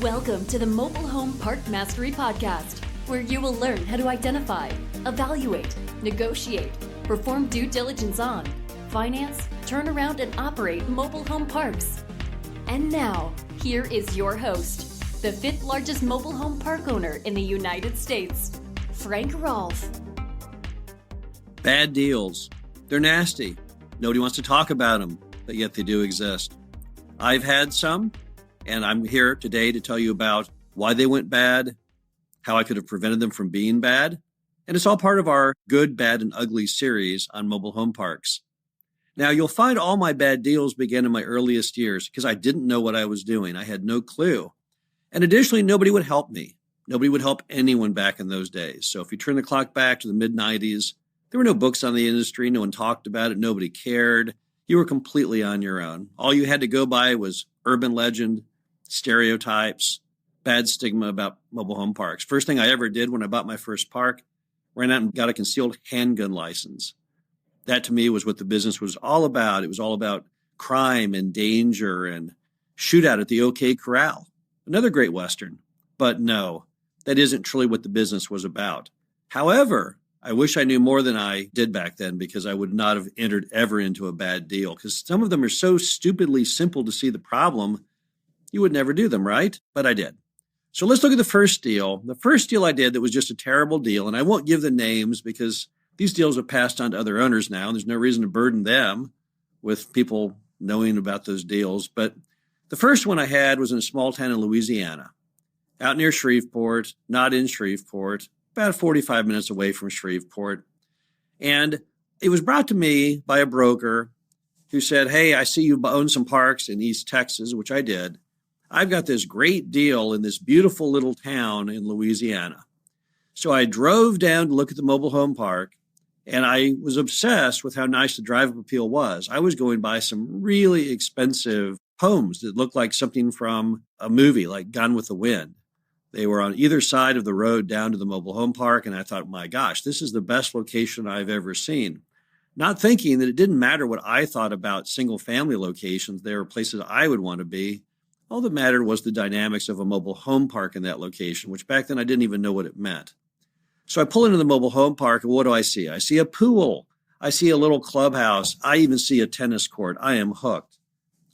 Welcome to the Mobile Home Park Mastery Podcast, where you will learn how to identify, evaluate, negotiate, perform due diligence on, finance, turn around, and operate mobile home parks. And now, here is your host, the 5th largest mobile home park owner in the United States, Frank Rolfe. Bad deals. They're nasty. Nobody wants to talk about them, but yet they do exist. I've had some, and I'm here today to tell you about why they went bad, how I could have prevented them from being bad, and it's all part of our Good, Bad, and Ugly series on mobile home parks. Now, you'll find all my bad deals began in my earliest years because I didn't know what I was doing. I had no clue. And additionally, nobody would help me. Nobody would help anyone back in those days. So if you turn the clock back to the mid-90s, there were no books on the industry. No one talked about it. Nobody cared. You were completely on your own. All you had to go by was urban legend, stereotypes, bad stigma about mobile home parks. First thing I ever did when I bought my first park, ran out and got a concealed handgun license. That to me was what the business was all about. It was all about crime and danger and shootout at the OK Corral. Another great Western. But no, that isn't truly what the business was about. However, I wish I knew more than I did back then because I would not have entered ever into a bad deal because some of them are so stupidly simple to see the problem, you would never do them, right? But I did. So let's look at the first deal. The first deal I did that was just a terrible deal, and I won't give the names because these deals have passed on to other owners now, and there's no reason to burden them with people knowing about those deals. But the first one I had was in a small town in Louisiana, out near Shreveport, not in Shreveport, about 45 minutes away from Shreveport. And it was brought to me by a broker who said, hey, I see you own some parks in East Texas, which I did. I've got this great deal in this beautiful little town in Louisiana. So I drove down to look at the mobile home park, and I was obsessed with how nice the drive-up appeal was. I was going by some really expensive homes that looked like something from a movie, like Gone with the Wind. They were on either side of the road down to the mobile home park, and I thought, my gosh, this is the best location I've ever seen. Not thinking that it didn't matter what I thought about single-family locations. There were places I would want to be. All that mattered was the dynamics of a mobile home park in that location, which back then I didn't even know what it meant. So I pull into the mobile home park, and what do I see? I see a pool. I see a little clubhouse. I even see a tennis court. I am hooked.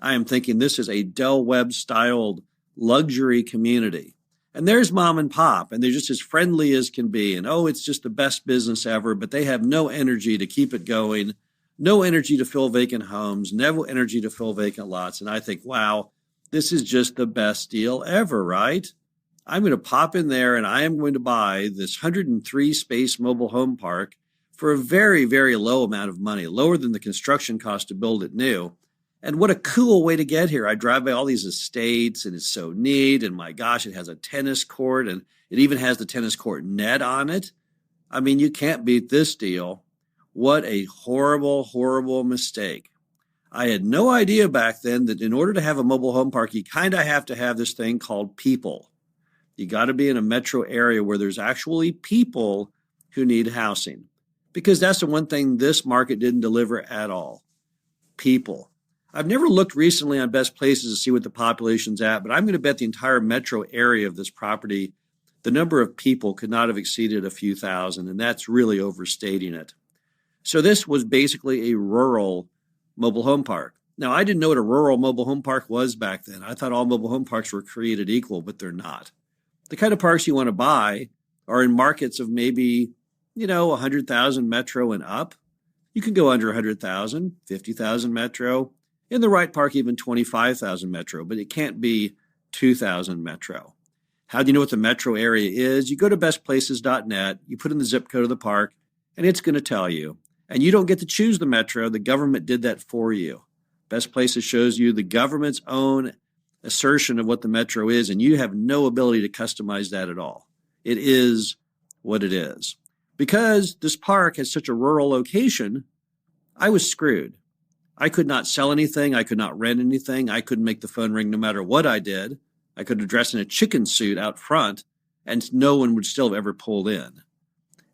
I am thinking this is a Del Webb-styled luxury community. And there's mom and pop, and they're just as friendly as can be. And, oh, it's just the best business ever, but they have no energy to keep it going, no energy to fill vacant homes, no energy to fill vacant lots. And I think, wow, this is just the best deal ever, right? I'm going to pop in there and I am going to buy this 103 space mobile home park for a very, very low amount of money, lower than the construction cost to build it new. And what a cool way to get here. I drive by all these estates and it's so neat. And my gosh, it has a tennis court and it even has the tennis court net on it. I mean, you can't beat this deal. What a horrible, horrible mistake. I had no idea back then that in order to have a mobile home park, you kind of have to have this thing called people. You got to be in a metro area where there's actually people who need housing, because that's the one thing this market didn't deliver at all. People. I've never looked recently on best places to see what the population's at, but I'm going to bet the entire metro area of this property, the number of people could not have exceeded a few thousand, and that's really overstating it. So this was basically a rural mobile home park. Now, I didn't know what a rural mobile home park was back then. I thought all mobile home parks were created equal, but they're not. The kind of parks you want to buy are in markets of maybe, 100,000 metro and up. You can go under 100,000, 50,000 metro. In the right park, even 25,000 metro, but it can't be 2,000 metro. How do you know what the metro area is? You go to bestplaces.net, you put in the zip code of the park, and it's going to tell you. And you don't get to choose the metro. The government did that for you. Best Places shows you the government's own assertion of what the metro is, and you have no ability to customize that at all. It is what it is. Because this park has such a rural location, I was screwed. I could not sell anything. I could not rent anything. I couldn't make the phone ring no matter what I did. I could have dressed in a chicken suit out front, and no one would still have ever pulled in.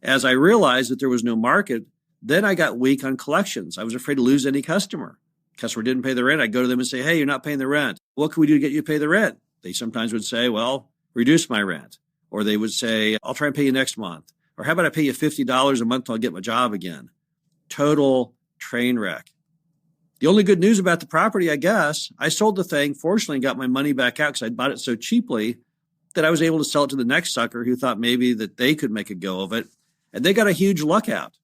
As I realized that there was no market, then I got weak on collections. I was afraid to lose any customer. Customer didn't pay the rent. I'd go to them and say, hey, you're not paying the rent. What can we do to get you to pay the rent? They sometimes would say, well, reduce my rent. Or they would say, I'll try and pay you next month. Or how about I pay you $50 a month till I get my job again? Total train wreck. The only good news about the property, I guess, I sold the thing, fortunately, and got my money back out because I'd bought it so cheaply that I was able to sell it to the next sucker who thought maybe that they could make a go of it. And they got a huge luck out.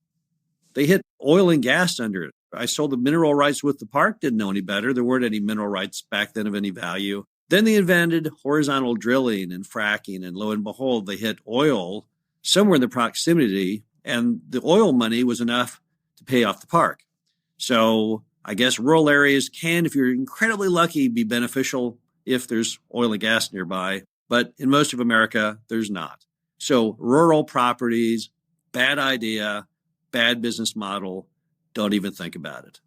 They hit oil and gas under it. I sold the mineral rights with the park, didn't know any better. There weren't any mineral rights back then of any value. Then they invented horizontal drilling and fracking, and lo and behold, they hit oil somewhere in the proximity, and the oil money was enough to pay off the park. So I guess rural areas can, if you're incredibly lucky, be beneficial if there's oil and gas nearby. But in most of America, there's not. So rural properties, bad idea, bad business model. Don't even think about it.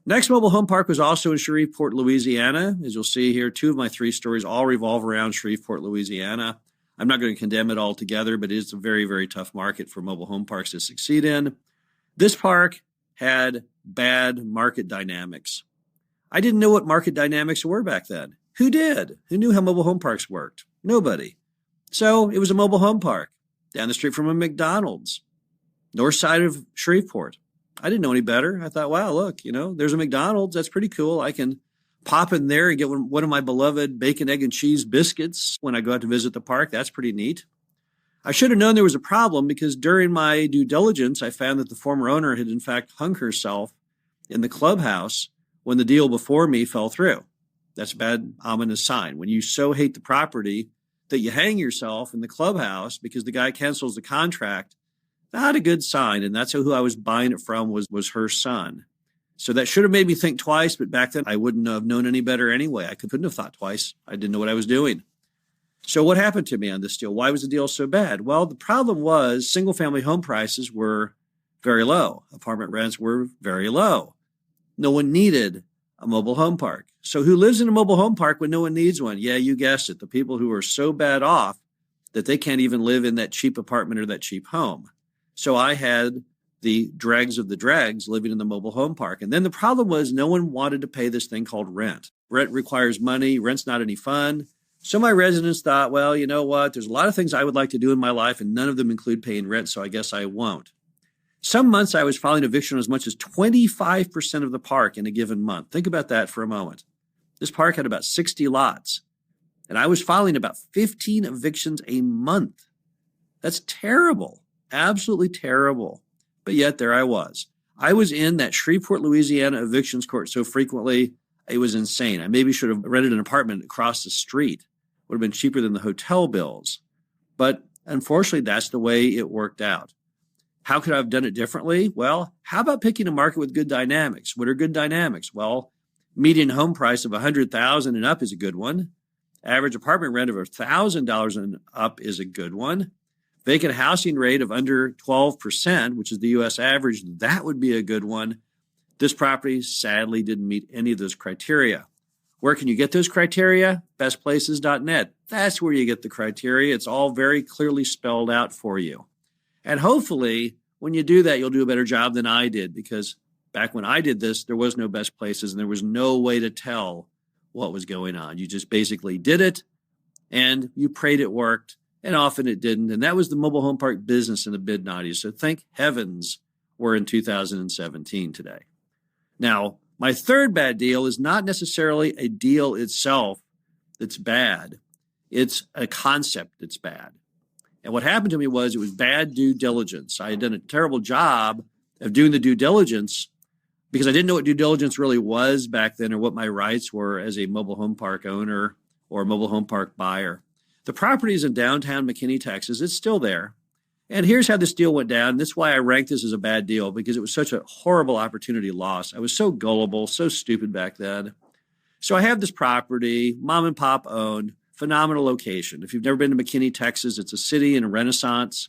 Next mobile home park was also in Shreveport, Louisiana. As you'll see here, 2 of my 3 stories all revolve around Shreveport, Louisiana. I'm not going to condemn it altogether, but it is a very, very tough market for mobile home parks to succeed in. This park had bad market dynamics. I didn't know what market dynamics were back then. Who did? Who knew how mobile home parks worked? Nobody. So it was a mobile home park down the street from a McDonald's, north side of Shreveport. I didn't know any better. I thought, wow, look, there's a McDonald's. That's pretty cool. I can pop in there and get one of my beloved bacon, egg, and cheese biscuits when I go out to visit the park. That's pretty neat. I should have known there was a problem because during my due diligence, I found that the former owner had in fact hung herself in the clubhouse when the deal before me fell through. That's a bad ominous sign. When you so hate the property that you hang yourself in the clubhouse because the guy cancels the contract, not a good sign. And that's who I was buying it from was her son. So that should have made me think twice, but back then I wouldn't have known any better anyway. I couldn't have thought twice. I didn't know what I was doing. So what happened to me on this deal? Why was the deal so bad? Well, the problem was single-family home prices were very low. Apartment rents were very low. No one needed a mobile home park. So who lives in a mobile home park when no one needs one? Yeah, you guessed it. The people who are so bad off that they can't even live in that cheap apartment or that cheap home. So I had the dregs of the dregs living in the mobile home park. And then the problem was no one wanted to pay this thing called rent. Rent requires money. Rent's not any fun. So my residents thought, well, you know what? There's a lot of things I would like to do in my life, and none of them include paying rent, so I guess I won't. Some months I was filing eviction on as much as 25% of the park in a given month. Think about that for a moment. This park had about 60 lots, and I was filing about 15 evictions a month. That's terrible. Absolutely terrible. But yet there I was. I was in that Shreveport, Louisiana evictions court so frequently, it was insane. I maybe should have rented an apartment across the street. Would have been cheaper than the hotel bills. But unfortunately, that's the way it worked out. How could I have done it differently? Well, how about picking a market with good dynamics? What are good dynamics? Well, median home price of $100,000 and up is a good one. Average apartment rent of $1,000 and up is a good one. Vacant housing rate of under 12%, which is the U.S. average, that would be a good one. This property sadly didn't meet any of those criteria. Where can you get those criteria? Bestplaces.net. That's where you get the criteria. It's all very clearly spelled out for you. And hopefully, when you do that, you'll do a better job than I did, because back when I did this, there was no best places and there was no way to tell what was going on. You just basically did it and you prayed it worked, and often it didn't. And that was the mobile home park business in the mid-90s. So thank heavens we're in 2017 today. Now, my third bad deal is not necessarily a deal itself that's bad. It's a concept that's bad. And what happened to me was it was bad due diligence. I had done a terrible job of doing the due diligence because I didn't know what due diligence really was back then or what my rights were as a mobile home park owner or a mobile home park buyer. The property is in downtown McKinney, Texas. It's still there. And here's how this deal went down. That's why I ranked this as a bad deal, because it was such a horrible opportunity loss. I was so gullible, so stupid back then. So I have this property, mom and pop owned, phenomenal location. If you've never been to McKinney, Texas, it's a city in a renaissance.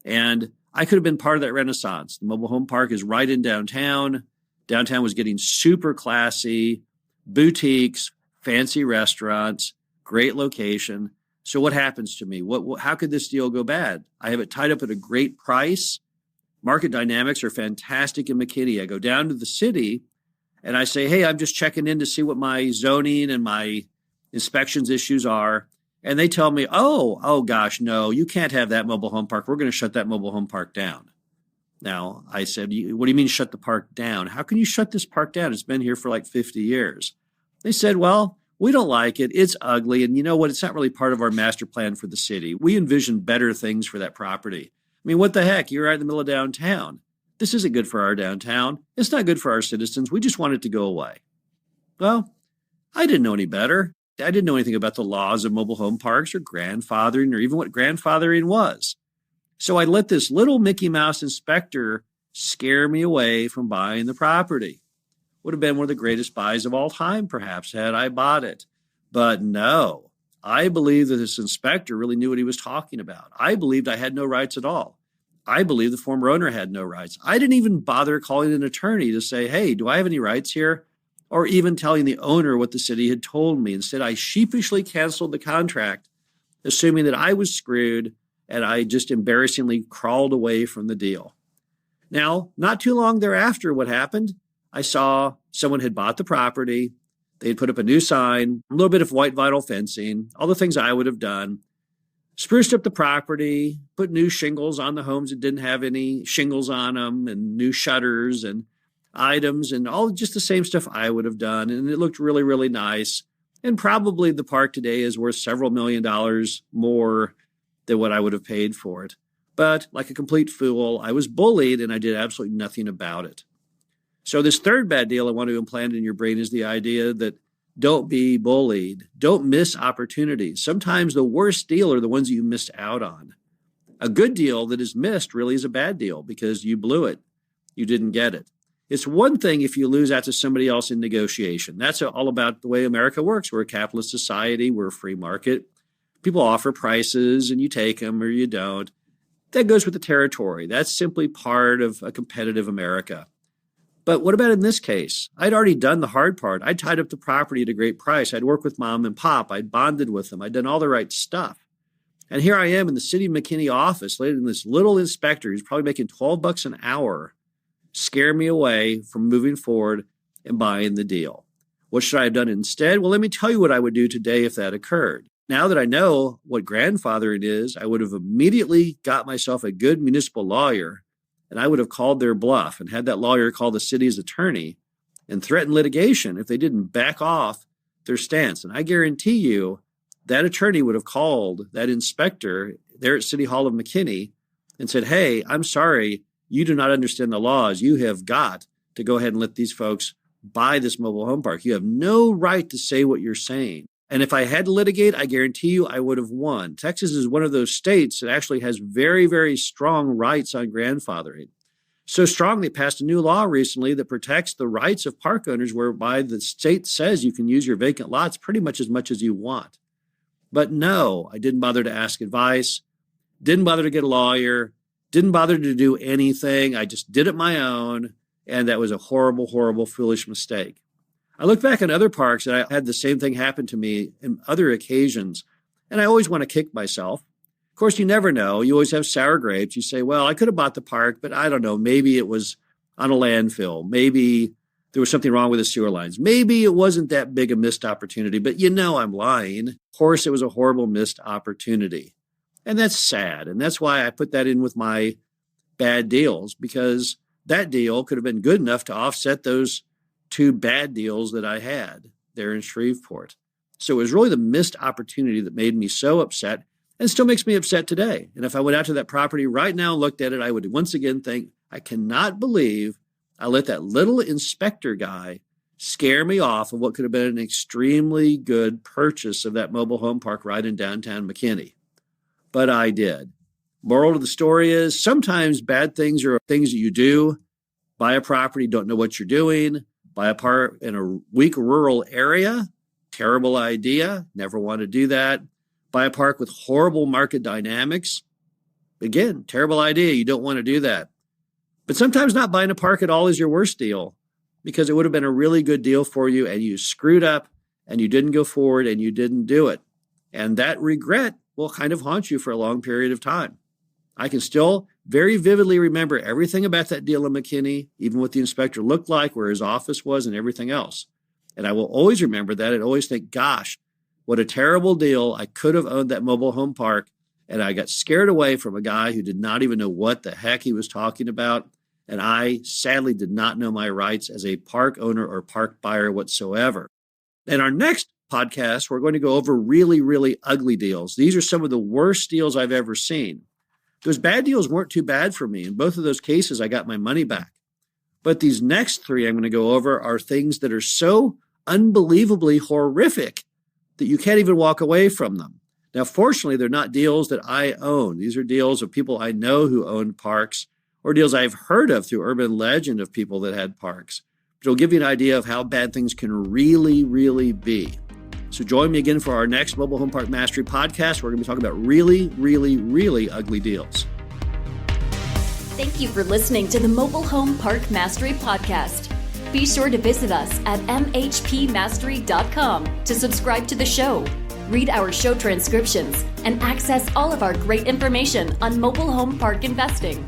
And I could have been part of that renaissance. The mobile home park is right in downtown. Downtown was getting super classy, boutiques, fancy restaurants, great location. So what happens to me? How could this deal go bad? I have it tied up at a great price. Market dynamics are fantastic in McKinney. I go down to the city and I say, hey, I'm just checking in to see what my zoning and my inspections issues are. And they tell me, oh gosh, no, you can't have that mobile home park. We're going to shut that mobile home park down. Now, I said, what do you mean shut the park down? How can you shut this park down? It's been here for like 50 years. They said, well, we don't like it. It's ugly. And you know what? It's not really part of our master plan for the city. We envision better things for that property. I mean, what the heck? You're right in the middle of downtown. This isn't good for our downtown. It's not good for our citizens. We just want it to go away. Well, I didn't know any better. I didn't know anything about the laws of mobile home parks or grandfathering or even what grandfathering was. So I let this little Mickey Mouse inspector scare me away from buying the property. Would have been one of the greatest buys of all time, perhaps, had I bought it. But no, I believe that this inspector really knew what he was talking about. I believed I had no rights at all. I believe the former owner had no rights. I didn't even bother calling an attorney to say, hey, do I have any rights here? Or even telling the owner what the city had told me. Instead, I sheepishly canceled the contract, assuming that I was screwed, and I just embarrassingly crawled away from the deal. Now, not too long thereafter, what happened? I saw someone had bought the property. They had put up a new sign, a little bit of white vinyl fencing, all the things I would have done. Spruced up the property, put new shingles on the homes that didn't have any shingles on them, and new shutters and items and all just the same stuff I would have done. And it looked really, really nice. And probably the park today is worth several $1,000,000 more than what I would have paid for it. But like a complete fool, I was bullied and I did absolutely nothing about it. So this third bad deal I want to implant in your brain is the idea that don't be bullied. Don't miss opportunities. Sometimes the worst deal are the ones that you missed out on. A good deal that is missed really is a bad deal because you blew it. You didn't get it. It's one thing if you lose out to somebody else in negotiation. That's all about the way America works. We're a capitalist society. We're a free market. People offer prices and you take them or you don't. That goes with the territory. That's simply part of a competitive America. But what about in this case? I'd already done the hard part. I'd tied up the property at a great price. I'd worked with mom and pop. I'd bonded with them. I'd done all the right stuff. And here I am in the city of McKinney office, letting this little inspector who's probably making $12 an hour scare me away from moving forward and buying the deal. What should I have done instead? Well, let me tell you what I would do today if that occurred. Now that I know what grandfathering is, I would have immediately got myself a good municipal lawyer, and I would have called their bluff and had that lawyer call the city's attorney and threaten litigation if they didn't back off their stance. And I guarantee you that attorney would have called that inspector there at City Hall of McKinney and said, hey, I'm sorry, you do not understand the laws. You have got to go ahead and let these folks buy this mobile home park. You have no right to say what you're saying. And if I had to litigate, I guarantee you I would have won. Texas is one of those states that actually has very, very strong rights on grandfathering. So strong they passed a new law recently that protects the rights of park owners, whereby the state says you can use your vacant lots pretty much as you want. But no, I didn't bother to ask advice, didn't bother to get a lawyer, didn't bother to do anything. I just did it my own, and that was a horrible, horrible, foolish mistake. I look back on other parks, and I had the same thing happen to me in other occasions, and I always want to kick myself. Of course, you never know. You always have sour grapes. You say, well, I could have bought the park, but I don't know. Maybe it was on a landfill. Maybe there was something wrong with the sewer lines. Maybe it wasn't that big a missed opportunity, but you know I'm lying. Of course, it was a horrible missed opportunity. And that's sad. And that's why I put that in with my bad deals, because that deal could have been good enough to offset those two bad deals that I had there in Shreveport. So it was really the missed opportunity that made me so upset and still makes me upset today. And if I went out to that property right now and looked at it, I would once again think, I cannot believe I let that little inspector guy scare me off of what could have been an extremely good purchase of that mobile home park right in downtown McKinney. But I did. Moral of the story is sometimes bad things are things that you do. Buy a property, don't know what you're doing. Buy a park in a weak rural area. Terrible idea. Never want to do that. Buy a park with horrible market dynamics. Again, terrible idea. You don't want to do that. But sometimes not buying a park at all is your worst deal, because it would have been a really good deal for you and you screwed up and you didn't go forward and you didn't do it. And that regret will kind of haunt you for a long period of time. I can still very vividly remember everything about that deal in McKinney, even what the inspector looked like, where his office was, and everything else. And I will always remember that and always think, gosh, what a terrible deal. I could have owned that mobile home park, and I got scared away from a guy who did not even know what the heck he was talking about. And I sadly did not know my rights as a park owner or park buyer whatsoever. In our next podcast, we're going to go over really, really ugly deals. These are some of the worst deals I've ever seen. Those bad deals weren't too bad for me. In both of those cases, I got my money back. But these next three I'm going to go over are things that are so unbelievably horrific that you can't even walk away from them. Now, fortunately, they're not deals that I own. These are deals of people I know who own parks, or deals I've heard of through urban legend of people that had parks. But it'll give you an idea of how bad things can really, really be. So join me again for our next Mobile Home Park Mastery podcast. We're going to be talking about really, really, really ugly deals. Thank you for listening to the Mobile Home Park Mastery Podcast. Be sure to visit us at mhpmastery.com to subscribe to the show, read our show transcriptions, and access all of our great information on mobile home park investing.